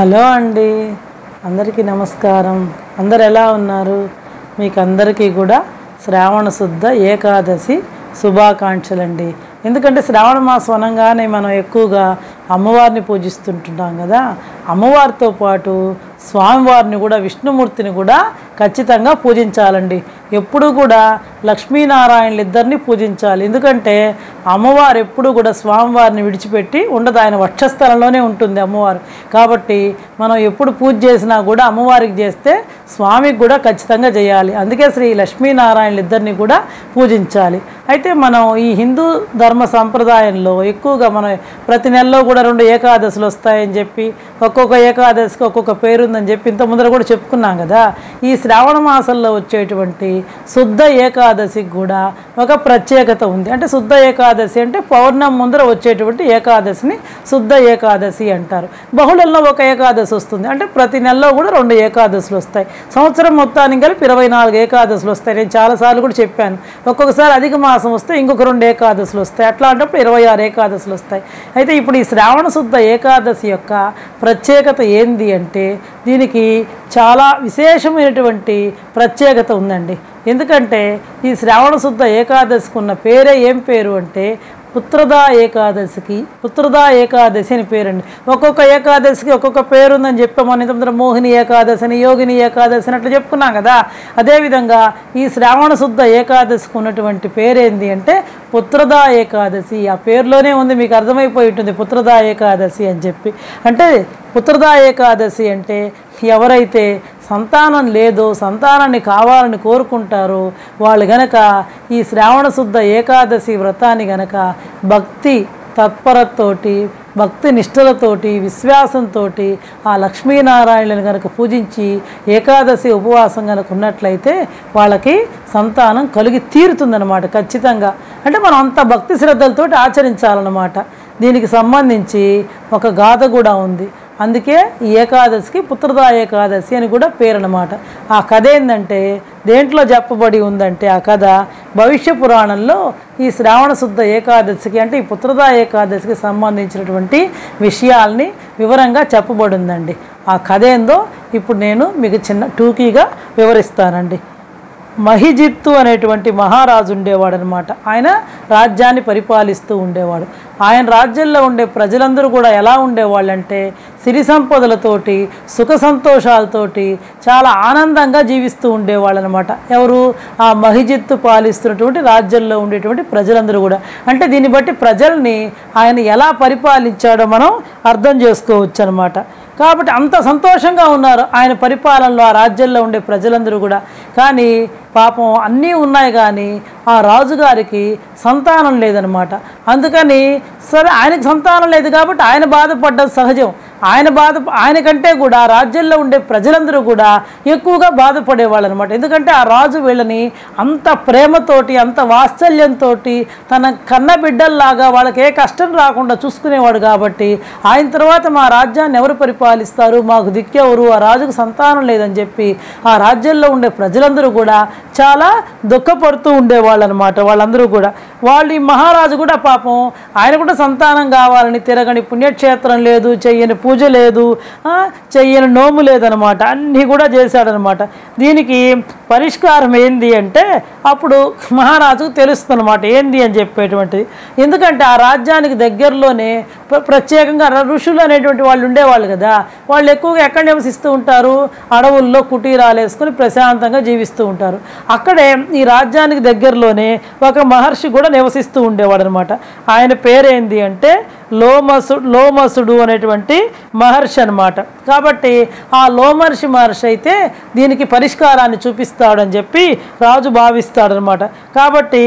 Hello అండి, అందరికీ నమస్కారం. అందరు ఎలా ఉన్నారు? మీకు అందరికీ కూడా శ్రావణ శుద్ధ ఏకాదశి శుభాకాంక్షలండి. ఎందుకంటే శ్రావణ మాసం అనగానే మనం ఎక్కువగా అమ్మవారిని పూజిస్తుంటున్నాం కదా. అమ్మవారితో పాటు స్వామివారిని కూడా, విష్ణుమూర్తిని కూడా ఖచ్చితంగా పూజించాలండి. ఎప్పుడు కూడా లక్ష్మీనారాయణలు ఇద్దరిని పూజించాలి. ఎందుకంటే అమ్మవారు ఎప్పుడు కూడా స్వామివారిని విడిచిపెట్టి ఉండదు, ఆయన వక్షస్థలంలోనే ఉంటుంది అమ్మవారు. కాబట్టి మనం ఎప్పుడు పూజ చేసినా కూడా అమ్మవారికి చేస్తే స్వామికి కూడా ఖచ్చితంగా చేయాలి. అందుకే శ్రీ లక్ష్మీనారాయణలు ఇద్దరిని కూడా పూజించాలి. అయితే మనం ఈ హిందూ ధర్మ సంప్రదాయంలో ఎక్కువగా మనం ప్రతి నెలలో కూడా 2 ఏకాదశులు వస్తాయని చెప్పి, ఒక్కొక్క ఏకాదశికి ఒక్కొక్క పేరు ఉందని చెప్పి ఇంత ముందర కూడా చెప్పుకున్నాం కదా. ఈ శ్రావణ మాసంలో వచ్చేటువంటి శుద్ధ ఏకాదశికి కూడా ఒక ప్రత్యేకత ఉంది. అంటే శుద్ధ ఏకాదశి అంటే పౌర్ణమి ముందర వచ్చేటువంటి ఏకాదశిని శుద్ధ ఏకాదశి అంటారు. బహుళంలో ఒక ఏకాదశి వస్తుంది. అంటే ప్రతి నెలలో కూడా 2 ఏకాదశులు వస్తాయి. సంవత్సరం మొత్తానికి కలిపి 24 ఏకాదశులు వస్తాయి. నేను చాలాసార్లు కూడా చెప్పాను. ఒక్కొక్కసారి అధిక మాసం వస్తే ఇంకొక 2 ఏకాదశులు వస్తాయి. అట్లా అంటప్పుడు 26 ఏకాదశులు వస్తాయి. అయితే ఇప్పుడు ఈ శ్రావణ శుద్ధ ఏకాదశి యొక్క ప్రత్యేకత ఏంది అంటే, దీనికి చాలా విశేషమైనటువంటి ప్రత్యేకత ఉందండి. ఎందుకంటే ఈ శ్రావణ శుద్ధ ఏకాదశికి ఉన్న పేరే ఏం పేరు అంటే పుత్రదా ఏకాదశికి పుత్రదా ఏకాదశి అని పేరండి. ఒక్కొక్క ఏకాదశికి ఒక్కొక్క పేరు ఉందని చెప్పామని తొందర మోహిని ఏకాదశి అని, యోగిని ఏకాదశి అని అట్లా చెప్పుకున్నాం కదా. అదేవిధంగా ఈ శ్రావణ శుద్ధ ఏకాదశికి ఉన్నటువంటి పేరేంది అంటే పుత్రదా ఏకాదశి. ఆ పేరులోనే ఉంది, మీకు అర్థమైపోయి ఉంటుంది పుత్రదా ఏకాదశి అని చెప్పి. అంటే పుత్రదా ఏకాదశి అంటే ఎవరైతే సంతానం లేదో, సంతానాన్ని కావాలని కోరుకుంటారో వాళ్ళు గనక ఈ శ్రావణ శుద్ధ ఏకాదశి వ్రతాన్ని గనక భక్తి తత్పరతోటి, భక్తి నిష్ఠలతోటి, విశ్వాసంతో ఆ లక్ష్మీనారాయణులను కనుక పూజించి ఏకాదశి ఉపవాసం కనుక ఉన్నట్లయితే వాళ్ళకి సంతానం కలిగి తీరుతుందన్నమాట ఖచ్చితంగా. అంటే మనం అంత భక్తి శ్రద్ధలతోటి ఆచరించాలన్నమాట. దీనికి సంబంధించి ఒక గాథ కూడా ఉంది. అందుకే ఈ ఏకాదశికి పుత్రదా ఏకాదశి అని కూడా పేరు అన్నమాట. ఆ కథ ఏంటంటే దేంట్లో చెప్పబడి ఉందంటే, ఆ కథ భవిష్య పురాణంలో ఈ శ్రావణ శుద్ధ ఏకాదశికి అంటే ఈ పుత్రదా ఏకాదశికి సంబంధించినటువంటి విషయాల్ని వివరంగా చెప్పబడి ఉందండి. ఆ కథ ఏందో ఇప్పుడు నేను మీకు చిన్న టూకీగా వివరిస్తానండి. మహిజిత్తు అనేటువంటి మహారాజు ఉండేవాడు అనమాట. ఆయన రాజ్యాన్ని పరిపాలిస్తూ ఉండేవాడు. ఆయన రాజ్యంలో ఉండే ప్రజలందరూ కూడా ఎలా ఉండేవాళ్ళంటే సిరి సంపదలతోటి, సుఖ సంతోషాలతోటి చాలా ఆనందంగా జీవిస్తూ ఉండేవాళ్ళు అనమాట. ఎవరు? ఆ మహిజిత్తు పాలిస్తున్నటువంటి రాజ్యంలో ఉండేటువంటి ప్రజలందరూ కూడా. అంటే దీన్ని బట్టి ప్రజల్ని ఆయన ఎలా పరిపాలించాడో మనం అర్థం చేసుకోవచ్చు అనమాట. కాబట్టి అంత సంతోషంగా ఉన్నారు ఆయన పరిపాలనలో ఆ రాజ్యంలో ఉండే ప్రజలందరూ కూడా. కానీ పాపం అన్నీ ఉన్నాయి కానీ ఆ రాజుగారికి సంతానం లేదనమాట. అందుకని సరే, ఆయనకు సంతానం లేదు కాబట్టి ఆయన బాధపడ్డం సహజం. ఆయనకంటే కూడా రాజ్యంలో ఉండే ప్రజలందరూ కూడా ఎక్కువగా బాధపడేవాళ్ళు అనమాట. ఎందుకంటే ఆ రాజు వీళ్ళని అంత ప్రేమతోటి, అంత వాత్సల్యంతో తన కన్న బిడ్డల్లాగా వాళ్ళకి ఏ కష్టం రాకుండా చూసుకునేవాడు. కాబట్టి ఆయన తర్వాత మా రాజ్యాన్ని ఎవరు పరిపాలిస్తారు, మాకు దిక్కెవరు, ఆ రాజుకు సంతానం లేదని చెప్పి ఆ రాజ్యంలో ఉండే ప్రజలందరూ కూడా చాలా దుఃఖపడుతూ ఉండేవాళ్ళు అనమాట. వాళ్ళందరూ కూడా ఈ మహారాజు కూడా పాపం ఆయన కూడా సంతానం కావాలని తిరగని పుణ్యక్షేత్రం లేదు, చెయ్యని పూజ లేదు, చెయ్యని నోము లేదనమాట. అన్నీ కూడా చేశాడనమాట. దీనికి పరిష్కారం ఏంది అంటే అప్పుడు మహారాజుకు తెలుస్తుందన్నమాట ఏంది అని చెప్పేటువంటిది. ఎందుకంటే ఆ రాజ్యానికి దగ్గరలోనే ప్రత్యేకంగా ఋషులు అనేటువంటి వాళ్ళు ఉండేవాళ్ళు కదా. వాళ్ళు ఎక్కువగా ఎక్కడ నివసిస్తూ ఉంటారు? అడవుల్లో కుటీరాలు వేసుకొని ప్రశాంతంగా జీవిస్తూ ఉంటారు. అక్కడే ఈ రాజ్యానికి దగ్గరలోనే ఒక మహర్షి కూడా నివసిస్తూ ఉండేవాడు అనమాట. ఆయన పేరేంది అంటే లోమసుడు అనేటువంటి మహర్షి అనమాట. కాబట్టి ఆ లోమర్షి మహర్షి అయితే దీనికి పరిష్కారాన్ని చూపిస్తాడని చెప్పి రాజు భావిస్తాడనమాట. కాబట్టి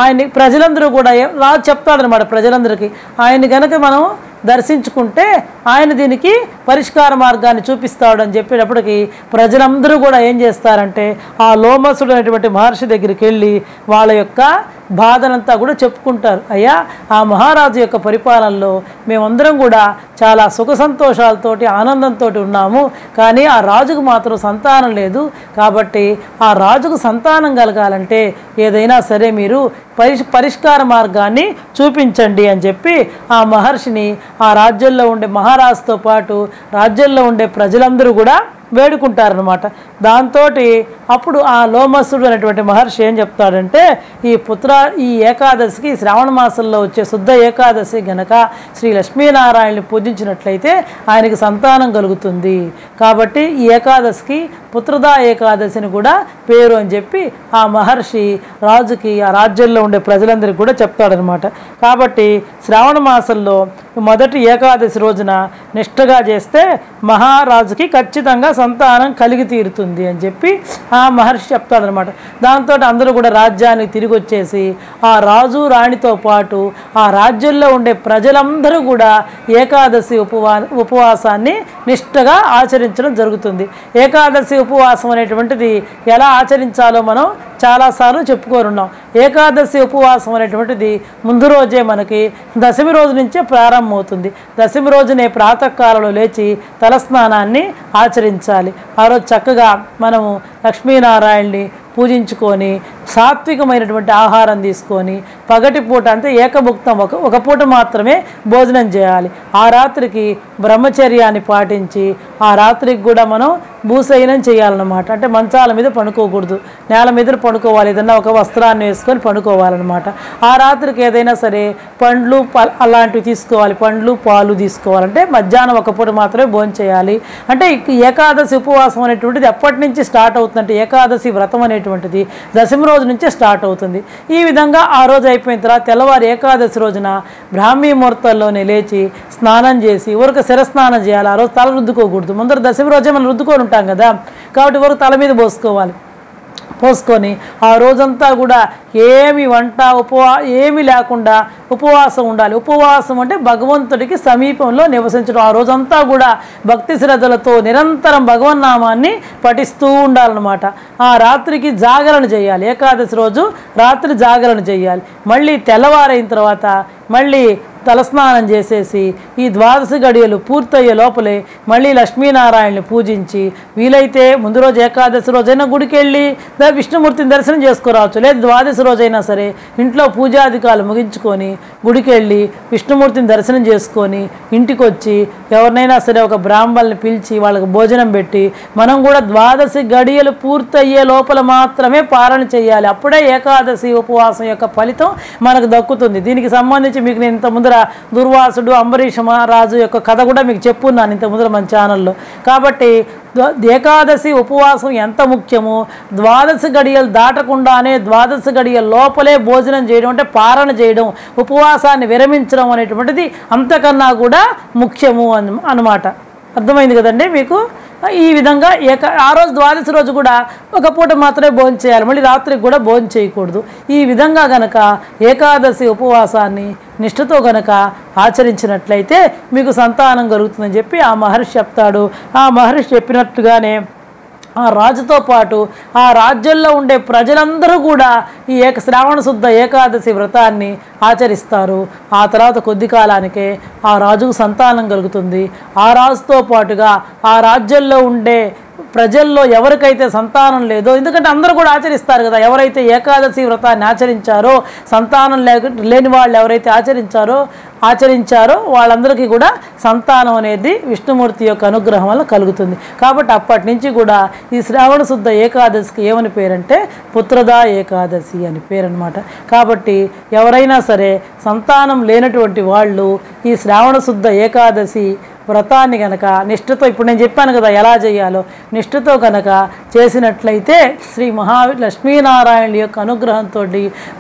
ఆయన్ని ప్రజలందరూ కూడా రాజు చెప్తాడనమాట ప్రజలందరికీ, ఆయన కనుక మనం దర్శించుకుంటే ఆయన దీనికి పరిష్కార మార్గాన్ని చూపిస్తాడని చెప్పేటప్పటికి ప్రజలందరూ కూడా ఏం చేస్తారంటే ఆ లోమసుడు అనేటువంటి మహర్షి దగ్గరికి వెళ్ళి వాళ్ళ యొక్క బాధనంతా కూడా చెప్పుకుంటారు. అయ్యా, ఆ మహారాజు యొక్క పరిపాలనలో మేమందరం కూడా చాలా సుఖ సంతోషాలతోటి, ఆనందంతో ఉన్నాము. కానీ ఆ రాజుకు మాత్రం సంతానం లేదు. కాబట్టి ఆ రాజుకు సంతానం కలగాలంటే ఏదైనా సరే మీరు పరిష్కార మార్గాన్ని చూపించండి అని చెప్పి ఆ మహర్షిని ఆ రాజ్యంలో ఉండే మహారాజుతో పాటు రాజ్యంలో ఉండే ప్రజలందరూ కూడా వేడుకుంటారనమాట. దాంతో అప్పుడు ఆ లోమసుడు అనేటువంటి మహర్షి ఏం చెప్తాడంటే, ఈ ఏకాదశికి శ్రావణ మాసంలో వచ్చే శుద్ధ ఏకాదశి గనక శ్రీ లక్ష్మీనారాయణని పూజించినట్లయితే ఆయనకి సంతానం కలుగుతుంది. కాబట్టి ఈ ఏకాదశికి పుత్రదా ఏకాదశిని కూడా పేరు అని చెప్పి ఆ మహర్షి రాజుకి ఆ రాజ్యంలో ఉండే ప్రజలందరికీ కూడా చెప్తాడనమాట. కాబట్టి శ్రావణ మాసంలో మొదటి ఏకాదశి రోజున నిష్ఠగా చేస్తే మహారాజుకి ఖచ్చితంగా సంతానం కలిగి తీరుతుంది అని చెప్పి ఆ మహర్షి చెప్తాడనమాట. దాంతో అందరూ కూడా రాజ్యానికి తిరిగి వచ్చేసి ఆ రాజు రాణితో పాటు ఆ రాజ్యంలో ఉండే ప్రజలందరూ కూడా ఏకాదశి ఉపవాసాన్ని నిష్ఠగా ఆచరించడం జరుగుతుంది. ఏకాదశి ఉపవాసం అనేటువంటిది ఎలా ఆచరించాలో మనం చాలాసార్లు చెప్పుకోనున్నాం. ఏకాదశి ఉపవాసం అనేటువంటిది ముందు రోజే మనకి దశమి రోజు నుంచే ప్రారంభమవుతుంది. దశమి రోజునే ప్రాతకాలంలో లేచి తలస్నానాన్ని ఆచరించాలి. ఆ రోజు చక్కగా మనము లక్ష్మీనారాయణని పూజించుకొని సాత్వికమైనటువంటి ఆహారం తీసుకొని పగటి పూట అంటే ఏకభుక్తం ఒక పూట మాత్రమే భోజనం చేయాలి. ఆ రాత్రికి బ్రహ్మచర్యాన్ని పాటించి ఆ రాత్రికి కూడా మనం భూశయనం చేయాలన్నమాట. అంటే మంచాల మీద పడుకోకూడదు, నేల మీద పడుకోవాలి, ఏదన్నా ఒక వస్త్రాన్ని వేసుకొని పడుకోవాలన్నమాట. ఆ రాత్రికి ఏదైనా సరే పండ్లు అలాంటివి తీసుకోవాలి, పండ్లు పాలు తీసుకోవాలంటే మధ్యాహ్నం ఒక పూట మాత్రమే భోజనం చేయాలి. అంటే ఏకాదశి ఉపవాసం అనేటువంటిది ఎప్పటి నుంచి స్టార్ట్ అవుతుందంటే ఏకాదశి వ్రతం అనేటువంటిది దశమి రోజు నుంచే స్టార్ట్ అవుతుంది. ఈ విధంగా ఆ రోజు అయిపోయిన తర్వాత తెల్లవారు ఏకాదశి రోజున బ్రాహ్మీ ముహూర్తాల్లోనే లేచి స్నానం చేసి ఊరికి శిరస్నానం చేయాలి. ఆ రోజు తల రుద్దుకోకూడదు. ముందర దశమి రోజే మనం రుద్దుకొని ఉంటాం కదా, కాబట్టి ఊరికి తల మీద పోసుకొని ఆ రోజంతా కూడా ఏమి వంట ఏమి లేకుండా ఉపవాసం ఉండాలి. ఉపవాసం అంటే భగవంతుడికి సమీపంలో నివసించడం. ఆ రోజంతా కూడా భక్తి శ్రద్ధలతో నిరంతరం భగవన్నామాన్ని పఠిస్తూ ఉండాలన్నమాట. ఆ రాత్రికి జాగరణ చేయాలి. ఏకాదశి రోజు రాత్రి జాగరణ చేయాలి. మళ్ళీ తెల్లవారైన తర్వాత మళ్ళీ తలస్నానం చేసేసి ఈ ద్వాదశి గడియలు పూర్తయ్యే లోపలే మళ్ళీ లక్ష్మీనారాయణని పూజించి వీలైతే ముందు రోజు ఏకాదశి రోజైనా గుడికి వెళ్ళి విష్ణుమూర్తిని దర్శనం చేసుకోరావచ్చు. లేదా ద్వాదశి రోజైనా సరే ఇంట్లో పూజాధికాలు ముగించుకొని గుడికి వెళ్ళి విష్ణుమూర్తిని దర్శనం చేసుకొని ఇంటికి వచ్చి ఎవరినైనా సరే ఒక బ్రాహ్మణుల్ని పిలిచి వాళ్ళకి భోజనం పెట్టి మనం కూడా ద్వాదశి గడియలు పూర్తయ్యే లోపల మాత్రమే పాలన చేయాలి. అప్పుడే ఏకాదశి ఉపవాసం యొక్క ఫలితం మనకు దక్కుతుంది. దీనికి సంబంధించి మీకు నేను ఇంత ముందర దుర్వాసుడు అంబరీష మహారాజు యొక్క కథ కూడా మీకు చెప్పున్నాను ఇంత ముందర మన ఛానల్లో. కాబట్టి ఏకాదశి ఉపవాసం ఎంత ముఖ్యమో ద్వాదశి గడియలు దాటకుండానే ద్వాదశి గడియల లోపలే భోజనం చేయడం అంటే పారణ చేయడం, ఉపవాసాన్ని విరమించడం అనేటువంటిది అంతకన్నా కూడా ముఖ్యము అన్నమాట. అర్థమైంది కదండి మీకు? ఈ విధంగా ఆ రోజు ద్వాదశి రోజు కూడా ఒక పూట మాత్రమే భోజనం చేయాలి, మళ్ళీ రాత్రికి కూడా భోజనం చేయకూడదు. ఈ విధంగా గనక ఏకాదశి ఉపవాసాన్ని నిష్ఠతో గనక ఆచరించినట్లయితే మీకు సంతానం కలుగుతుందని చెప్పి ఆ మహర్షి చెప్తాడు. ఆ మహర్షి చెప్పినట్టుగానే ఆ రాజుతో పాటు ఆ రాజ్యంలో ఉండే ప్రజలందరూ కూడా ఈ శ్రావణ శుద్ధ ఏకాదశి వ్రతాన్ని ఆచరిస్తారు. ఆ తర్వాత కొద్ది కాలానికే ఆ రాజుకు సంతానం కలుగుతుంది. ఆ రాజుతో పాటుగా ఆ రాజ్యంలో ఉండే ప్రజల్లో ఎవరికైతే సంతానం లేదో, ఎందుకంటే అందరూ కూడా ఆచరిస్తారు కదా, ఎవరైతే ఏకాదశి వ్రతాన్ని ఆచరించారో సంతానం లేని వాళ్ళు ఎవరైతే ఆచరించారో వాళ్ళందరికీ కూడా సంతానం అనేది విష్ణుమూర్తి యొక్క అనుగ్రహం వల్ల కలుగుతుంది. కాబట్టి అప్పటి నుంచి కూడా ఈ శ్రావణ శుద్ధ ఏకాదశికి ఏమని పేరంటే పుత్రదా ఏకాదశి అని పేరనమాట. కాబట్టి ఎవరైనా సరే సంతానం లేనటువంటి వాళ్ళు ఈ శ్రావణ శుద్ధ ఏకాదశి వ్రతాన్ని కనుక నిష్ఠతో, ఇప్పుడు నేను చెప్పాను కదా ఎలా చేయాలో, నిష్ఠతో కనుక చేసినట్లయితే శ్రీ లక్ష్మీనారాయణ యొక్క అనుగ్రహంతో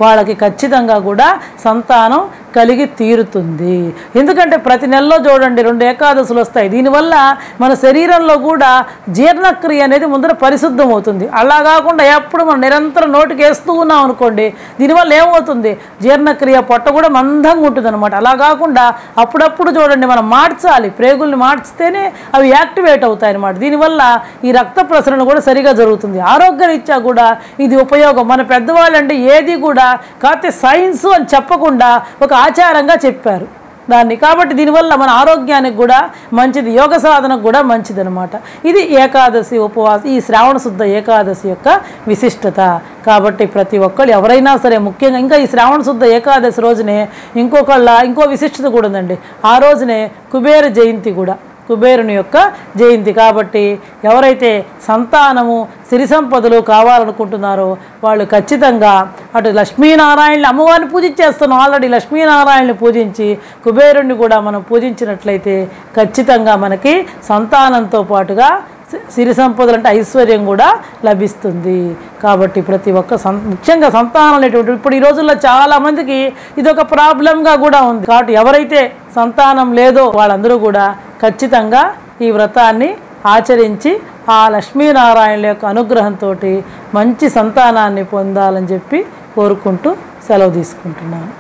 వాళ్ళకి ఖచ్చితంగా కూడా సంతానం కలిగి తీరుతుంది. ఎందుకంటే ప్రతి నెలలో చూడండి 2 ఏకాదశులు వస్తాయి. దీనివల్ల మన శరీరంలో కూడా జీర్ణక్రియ అనేది ముందర పరిశుద్ధం అవుతుంది. అలా కాకుండా ఎప్పుడు మనం నిరంతరం నోటికి వేస్తూ ఉన్నాం అనుకోండి, దీనివల్ల ఏమవుతుంది, జీర్ణక్రియ పొట్ట కూడా మందంగా ఉంటుంది అనమాట. అలా కాకుండా అప్పుడప్పుడు చూడండి మనం మార్చాలి, ప్రేగుల్ని మార్చితేనే అవి యాక్టివేట్ అవుతాయి అన్నమాట. దీనివల్ల ఈ రక్త ప్రసరణ కూడా సరిగా జరుగుతుంది. ఆరోగ్యరీత్యా కూడా ఇది ఉపయోగం. మన పెద్దవాళ్ళు అంటే ఏది కూడా కాకపోతే సైన్స్ అని చెప్పకుండా ఒక ఆచారంగా చెప్పారు. దాన్ని. కాబట్టి దీనివల్ల మన ఆరోగ్యానికి కూడా మంచిది, యోగ సాధనకు కూడా మంచిది అనమాట. ఇది ఏకాదశి ఉపవాసం, ఈ శ్రావణ శుద్ధ ఏకాదశి యొక్క విశిష్టత. కాబట్టి ప్రతి ఒక్కళ్ళు ఎవరైనా సరే, ముఖ్యంగా ఇంకా ఈ శ్రావణ శుద్ధ ఏకాదశి రోజునే ఇంకో విశిష్టత కూడా ఉందండి. ఆ రోజునే కుబేర జయంతి కూడా, కుబేరుని యొక్క జయంతి. కాబట్టి ఎవరైతే సంతానము సిరి సంపదలు కావాలనుకుంటున్నారో వాళ్ళు ఖచ్చితంగా అటు లక్ష్మీనారాయణని, అమ్మవారిని పూజించేస్తున్నాం ఆల్రెడీ, లక్ష్మీనారాయణని పూజించి కుబేరుణ్ణి కూడా మనం పూజించినట్లయితే ఖచ్చితంగా మనకి సంతానంతో పాటుగా సిరి సంపదలు అంటే ఐశ్వర్యం కూడా లభిస్తుంది. కాబట్టి ప్రతి ఒక్క ముఖ్యంగా సంతానం అనేటువంటి ఇప్పుడు ఈ రోజుల్లో చాలామందికి ఇది ఒక ప్రాబ్లంగా కూడా ఉంది. కాబట్టి ఎవరైతే సంతానం లేదో వాళ్ళందరూ కూడా ఖచ్చితంగా ఈ వ్రతాన్ని ఆచరించి ఆ లక్ష్మీనారాయణుల యొక్క అనుగ్రహంతో మంచి సంతానాన్ని పొందాలని చెప్పి కోరుకుంటూ సెలవు తీసుకుంటున్నాను.